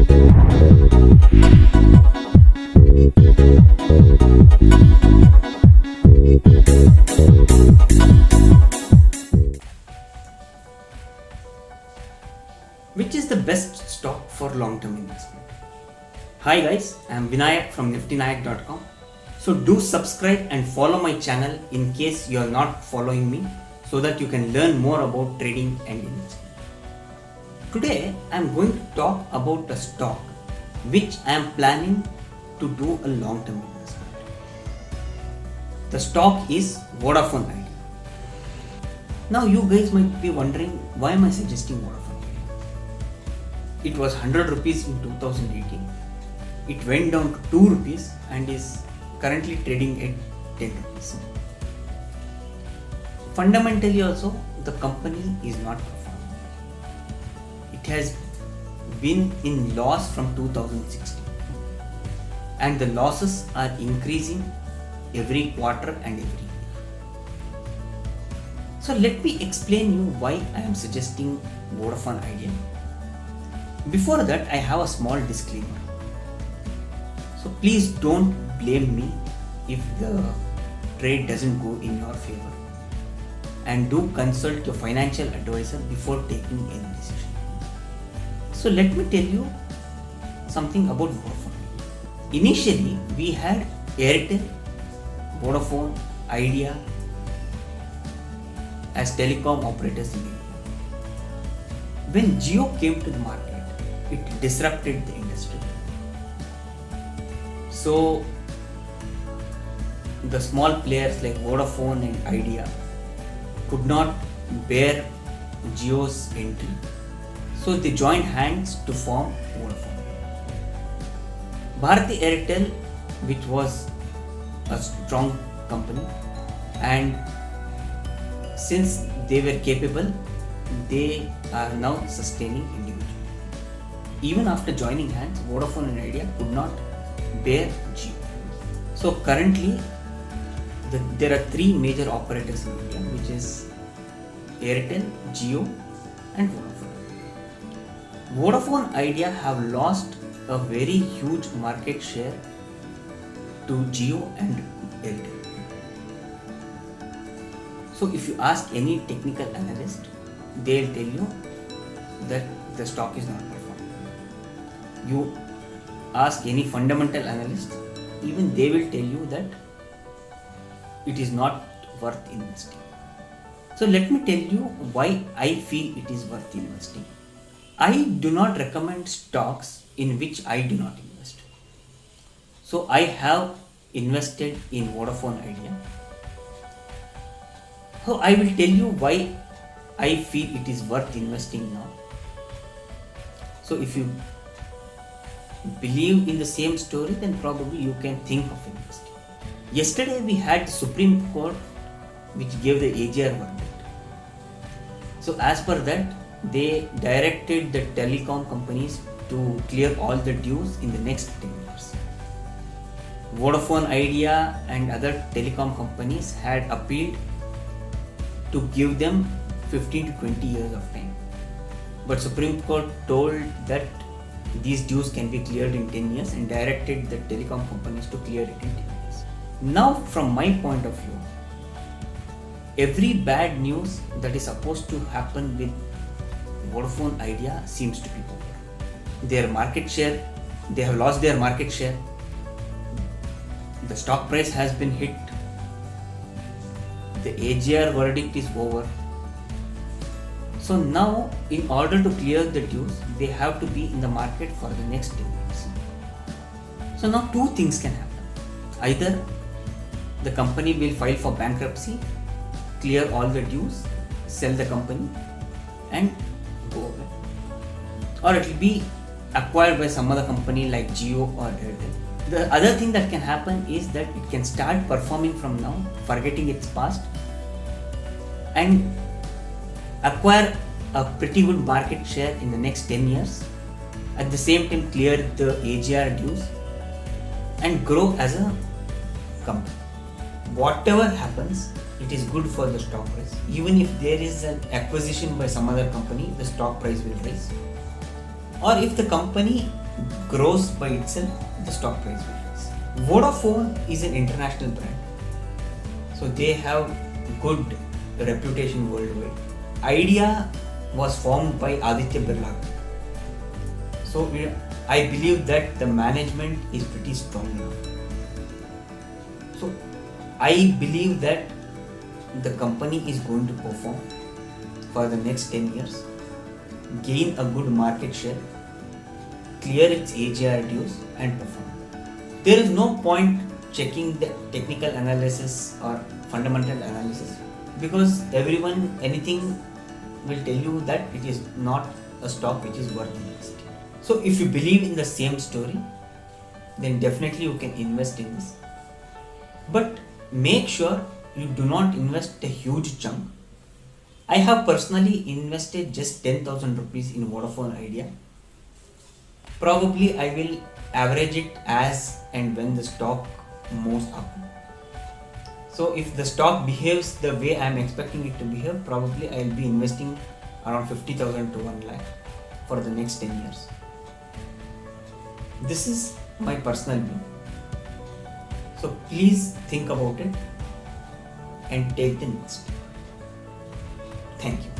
Which is the best stock for long-term investment? Hi guys, I am Vinayak from niftynayak.com. So do subscribe and follow my channel in case you are not following me, so that you can learn more about trading and investing. Today I am going to talk about a stock which I am planning to do a long-term investment. The stock is Vodafone Idea. Now you guys might be wondering, why am I suggesting Vodafone? It was 100 rupees in 2018. It went down to 2 rupees and is currently trading at 10 rupees. Fundamentally also, the company is not performing. It has been in loss from 2016 and the losses are increasing every quarter and every year. So let me explain you why I am suggesting Vodafone Idea. Before that, I have a small disclaimer. So please don't blame me if the trade doesn't go in your favor, and do consult your financial advisor before taking any decision. So let me tell you something about Vodafone. Initially, we had Airtel, Vodafone, Idea as telecom operators in India. When Jio came to the market, it disrupted the industry. So the small players like Vodafone and Idea could not bear Jio's entry. So they joined hands to form Vodafone. Bharti Airtel, which was a strong company, and since they were capable, they are now sustaining individually. Even after joining hands, Vodafone and Idea could not bear Jio. So currently, there are three major operators in India, which is Airtel, Jio and Vodafone. Vodafone Idea have lost a very huge market share to Jio and Airtel. So if you ask any technical analyst, they'll tell you that the stock is not performing. You ask any fundamental analyst, even they will tell you that it is not worth investing. So let me tell you why I feel it is worth investing. I do not recommend stocks in which I do not invest. So I have invested in Vodafone Idea. So I will tell you why I feel it is worth investing now. So if you believe in the same story, then probably you can think of investing. Yesterday we had the Supreme Court which gave the AGR verdict. So as per that, they directed the telecom companies to clear all the dues in the next 10 years. Vodafone Idea and other telecom companies had appealed to give them 15 to 20 years of time. But Supreme Court told that these dues can be cleared in 10 years and directed the telecom companies to clear it in 10 years. Now, from my point of view, every bad news that is supposed to happen with Vodafone Idea seems to be over. Their market share, they have lost their market share. The stock price has been hit. The AGR verdict is over. So now, in order to clear the dues, they have to be in the market for the next 10 years. So now two things can happen. Either the company will file for bankruptcy, clear all the dues, sell the company and go away. Or it will be acquired by some other company like Jio or Airtel. The other thing that can happen is that it can start performing from now, forgetting its past, and acquire a pretty good market share in the next 10 years, at the same time clear the AGR dues and grow as a company. Whatever happens, it is good for the stock price. Even if there is an acquisition by some other company, the stock price will rise. Or if the company grows by itself, the stock price will rise. Vodafone is an international brand, so they have good reputation worldwide. Idea was formed by Aditya Birla, so I believe that the management is pretty strong enough. So I believe that the company is going to perform for the next 10 years, gain a good market share, clear its AGR dues, and perform. There is no point checking the technical analysis or fundamental analysis, because anything will tell you that it is not a stock which is worth investing. So if you believe in the same story, then definitely you can invest in this. But make sure you do not invest a huge chunk. I have personally invested just 10,000 rupees in Vodafone Idea. Probably I will average it as and when the stock moves up. So if the stock behaves the way I am expecting it to behave, probably I will be investing around 50,000 to 1 lakh for the next 10 years. This is my personal view. So please think about it and take the next step. Thank you.